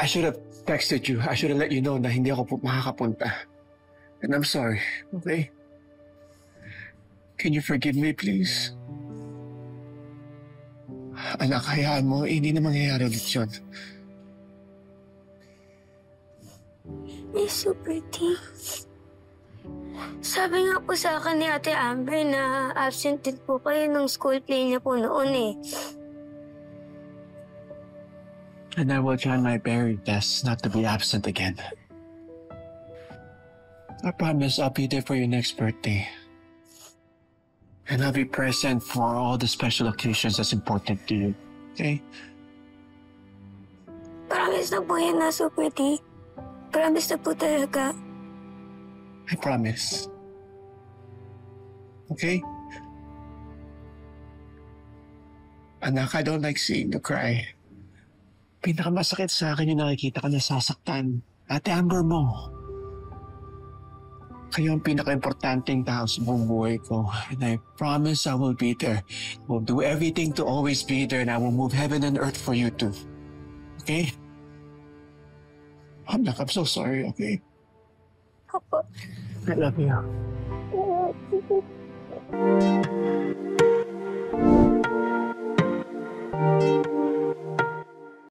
I should have texted you. I should have let you know na hindi ako makakapunta. And I'm sorry, okay? Can you forgive me, please? Anak, hayaan mo. Hindi na mangyayari ulit yun. Super T. Sabi nga po sa akin ni Ate Amber na absent din po kayo ng school play niya po noon eh. And I will try my very best not to be absent again. I promise I'll be there for your next birthday. And I'll be present for all the special occasions that's important to you. Okay? Promise na po yan na, Super T. Promise na po talaga. I promise. Okay? Anak, I don't like seeing you cry. Pinakamasakit sa akin yung nakikita ka nasasaktan. Ate Amber mo. Kayo ang pinaka-importanteng tao sa buong buhay ko. And I promise I will be there. We'll do everything to always be there and I will move heaven and earth for you too. Okay? Anak, I'm so sorry, okay? Opo. I love you.